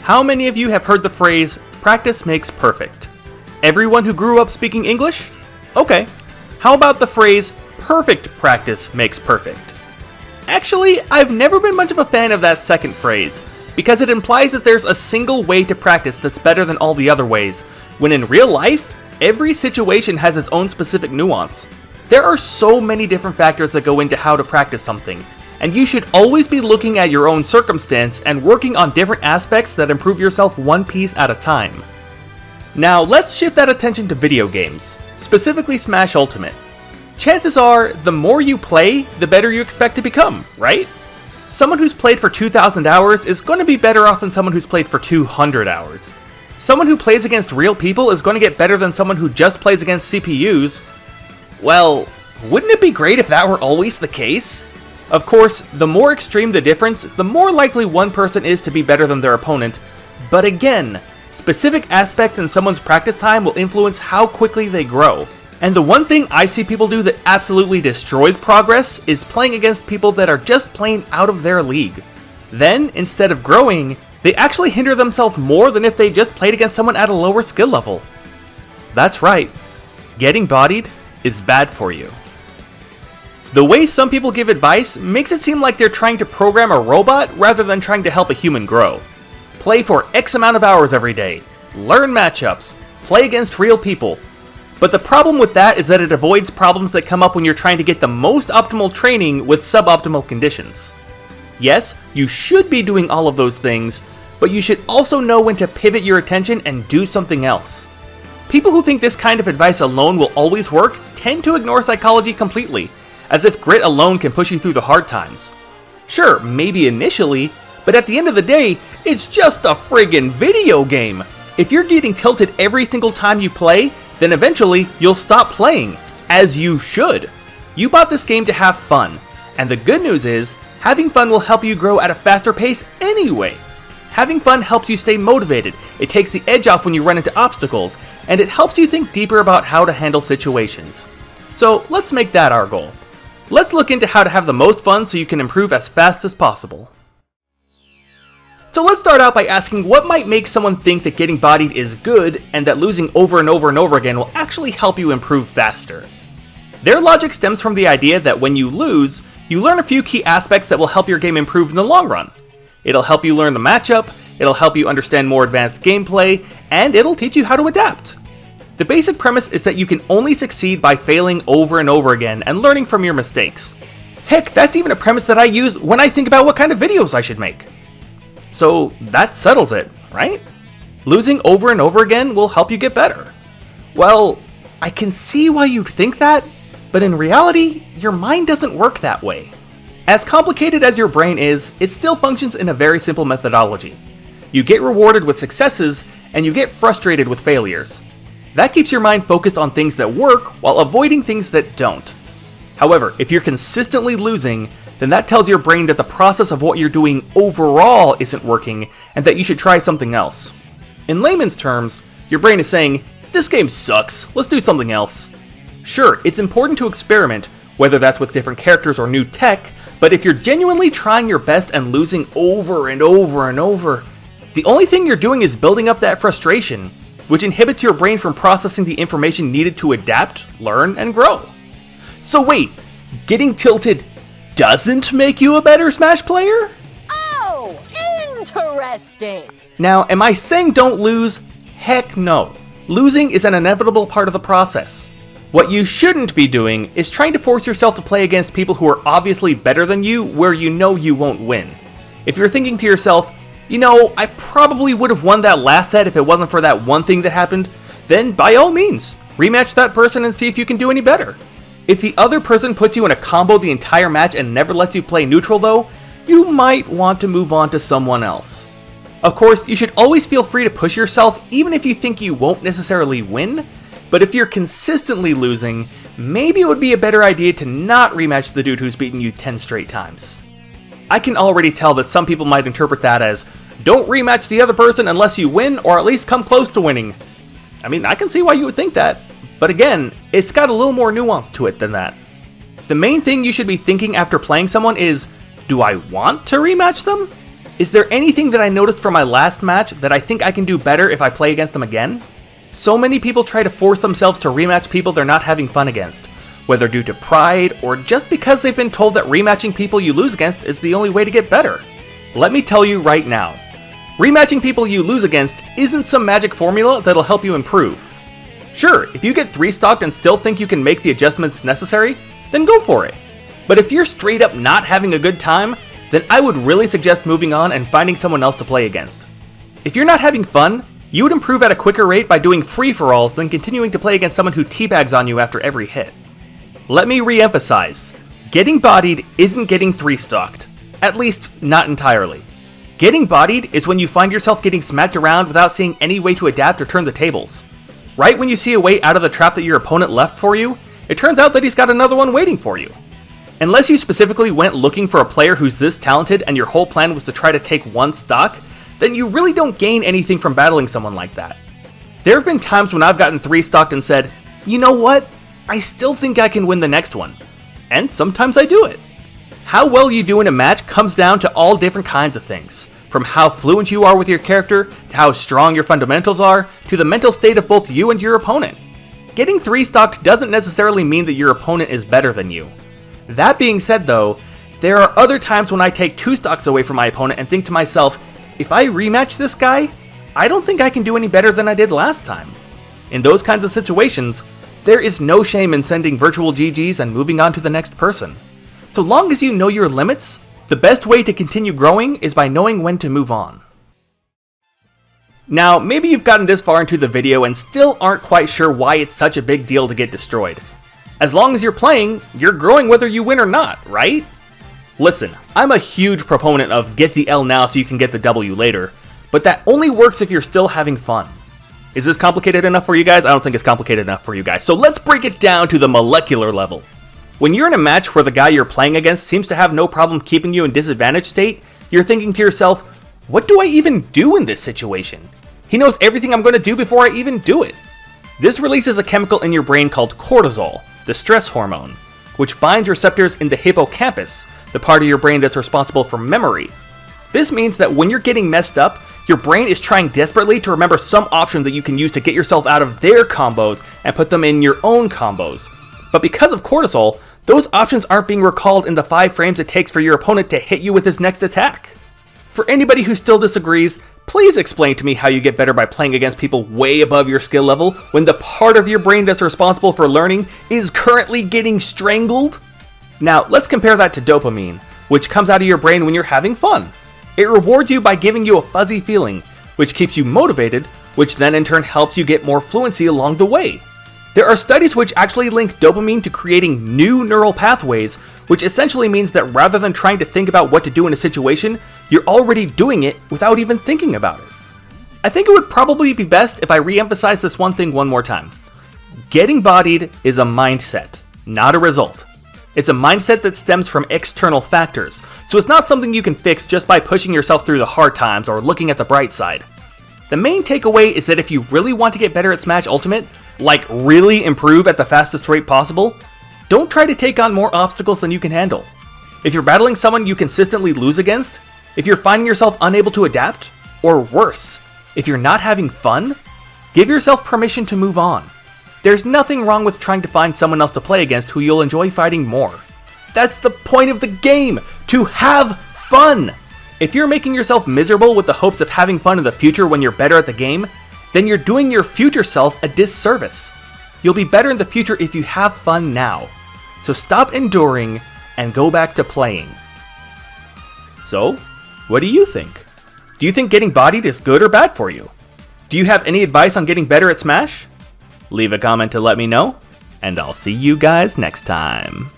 How many of you have heard the phrase, practice makes perfect? Everyone who grew up speaking English? Okay. How about the phrase, perfect practice makes perfect? Actually, I've never been much of a fan of that second phrase, because it implies that there's a single way to practice that's better than all the other ways, when in real life, every situation has its own specific nuance. There are so many different factors that go into how to practice something, and you should always be looking at your own circumstance and working on different aspects that improve yourself one piece at a time. Now let's shift that attention to video games, specifically Smash Ultimate. Chances are, the more you play, the better you expect to become, right? Someone who's played for 2,000 hours is going to be better off than someone who's played for 200 hours. Someone who plays against real people is going to get better than someone who just plays against CPUs. Well, wouldn't it be great if that were always the case? Of course, the more extreme the difference, the more likely one person is to be better than their opponent, but again, specific aspects in someone's practice time will influence how quickly they grow. And the one thing I see people do that absolutely destroys progress is playing against people that are just plain out of their league. Then, instead of growing, they actually hinder themselves more than if they just played against someone at a lower skill level. That's right, getting bodied is bad for you. The way some people give advice makes it seem like they're trying to program a robot rather than trying to help a human grow. Play for X amount of hours every day, learn matchups, play against real people. But the problem with that is that it avoids problems that come up when you're trying to get the most optimal training with suboptimal conditions. Yes, you should be doing all of those things, but you should also know when to pivot your attention and do something else. People who think this kind of advice alone will always work tend to ignore psychology completely, as if grit alone can push you through the hard times. Sure, maybe initially, but at the end of the day, it's just a friggin' video game! If you're getting tilted every single time you play, then eventually you'll stop playing, as you should. You bought this game to have fun, and the good news is, having fun will help you grow at a faster pace anyway. Having fun helps you stay motivated, it takes the edge off when you run into obstacles, and it helps you think deeper about how to handle situations. So let's make that our goal. Let's look into how to have the most fun so you can improve as fast as possible. So let's start out by asking what might make someone think that getting bodied is good and that losing over and over and over again will actually help you improve faster. Their logic stems from the idea that when you lose, you learn a few key aspects that will help your game improve in the long run. It'll help you learn the matchup, it'll help you understand more advanced gameplay, and it'll teach you how to adapt. The basic premise is that you can only succeed by failing over and over again and learning from your mistakes. Heck, that's even a premise that I use when I think about what kind of videos I should make. So that settles it, right? Losing over and over again will help you get better. Well, I can see why you'd think that, but in reality, your mind doesn't work that way. As complicated as your brain is, it still functions in a very simple methodology. You get rewarded with successes, and you get frustrated with failures. That keeps your mind focused on things that work while avoiding things that don't. However, if you're consistently losing, then that tells your brain that the process of what you're doing overall isn't working and that you should try something else. In layman's terms, your brain is saying, "This game sucks, let's do something else." Sure, it's important to experiment, whether that's with different characters or new tech, but if you're genuinely trying your best and losing over and over and over, the only thing you're doing is building up that frustration, which inhibits your brain from processing the information needed to adapt, learn, and grow. So wait, getting tilted doesn't make you a better Smash player? Oh, interesting! Now, am I saying don't lose? Heck no. Losing is an inevitable part of the process. What you shouldn't be doing is trying to force yourself to play against people who are obviously better than you where you know you won't win. If you're thinking to yourself, you know, I probably would have won that last set if it wasn't for that one thing that happened, then by all means, rematch that person and see if you can do any better. If the other person puts you in a combo the entire match and never lets you play neutral though, you might want to move on to someone else. Of course, you should always feel free to push yourself even if you think you won't necessarily win, but if you're consistently losing, maybe it would be a better idea to not rematch the dude who's beaten you 10 straight times. I can already tell that some people might interpret that as, don't rematch the other person unless you win or at least come close to winning. I mean, I can see why you would think that, but again, it's got a little more nuance to it than that. The main thing you should be thinking after playing someone is, do I want to rematch them? Is there anything that I noticed from my last match that I think I can do better if I play against them again? So many people try to force themselves to rematch people they're not having fun against, whether due to pride or just because they've been told that rematching people you lose against is the only way to get better. Let me tell you right now, rematching people you lose against isn't some magic formula that'll help you improve. Sure, if you get 3-stocked and still think you can make the adjustments necessary, then go for it. But if you're straight up not having a good time, then I would really suggest moving on and finding someone else to play against. If you're not having fun, you would improve at a quicker rate by doing free-for-alls than continuing to play against someone who teabags on you after every hit. Let me re-emphasize, getting bodied isn't getting 3-stocked. At least, not entirely. Getting bodied is when you find yourself getting smacked around without seeing any way to adapt or turn the tables. Right when you see a way out of the trap that your opponent left for you, it turns out that he's got another one waiting for you. Unless you specifically went looking for a player who's this talented and your whole plan was to try to take one stock, then you really don't gain anything from battling someone like that. There have been times when I've gotten 3-stocked and said, you know what, I still think I can win the next one. And sometimes I do it. How well you do in a match comes down to all different kinds of things, from how fluent you are with your character, to how strong your fundamentals are, to the mental state of both you and your opponent. Getting 3-stocked doesn't necessarily mean that your opponent is better than you. That being said though, there are other times when I take 2 stocks away from my opponent and think to myself, if I rematch this guy, I don't think I can do any better than I did last time. In those kinds of situations, there is no shame in sending virtual GGs and moving on to the next person. So long as you know your limits, the best way to continue growing is by knowing when to move on. Now, maybe you've gotten this far into the video and still aren't quite sure why it's such a big deal to get destroyed. As long as you're playing, you're growing whether you win or not, right? Listen, I'm a huge proponent of get the L now so you can get the W later, but that only works if you're still having fun. Is this complicated enough for you guys? I don't think it's complicated enough for you guys, so let's break it down to the molecular level. When you're in a match where the guy you're playing against seems to have no problem keeping you in disadvantaged state, you're thinking to yourself, what do I even do in this situation? He knows everything I'm going to do before I even do it. This releases a chemical in your brain called cortisol, the stress hormone, which binds receptors in the hippocampus, the part of your brain that's responsible for memory. This means that when you're getting messed up, your brain is trying desperately to remember some option that you can use to get yourself out of their combos and put them in your own combos. But because of cortisol, those options aren't being recalled in the 5 frames it takes for your opponent to hit you with his next attack. For anybody who still disagrees, please explain to me how you get better by playing against people way above your skill level when the part of your brain that's responsible for learning is currently getting strangled? Now, let's compare that to dopamine, which comes out of your brain when you're having fun. It rewards you by giving you a fuzzy feeling, which keeps you motivated, which then in turn helps you get more fluency along the way. There are studies which actually link dopamine to creating new neural pathways, which essentially means that rather than trying to think about what to do in a situation, you're already doing it without even thinking about it. I think it would probably be best if I re-emphasize this one thing one more time. Getting bodied is a mindset, not a result. It's a mindset that stems from external factors, so it's not something you can fix just by pushing yourself through the hard times or looking at the bright side. The main takeaway is that if you really want to get better at Smash Ultimate, like really improve at the fastest rate possible, don't try to take on more obstacles than you can handle. If you're battling someone you consistently lose against, if you're finding yourself unable to adapt, or worse, if you're not having fun, give yourself permission to move on. There's nothing wrong with trying to find someone else to play against who you'll enjoy fighting more. That's the point of the game, to have fun! If you're making yourself miserable with the hopes of having fun in the future when you're better at the game, then you're doing your future self a disservice. You'll be better in the future if you have fun now. So stop enduring and go back to playing. So, what do you think? Do you think getting bodied is good or bad for you? Do you have any advice on getting better at Smash? Leave a comment to let me know, and I'll see you guys next time.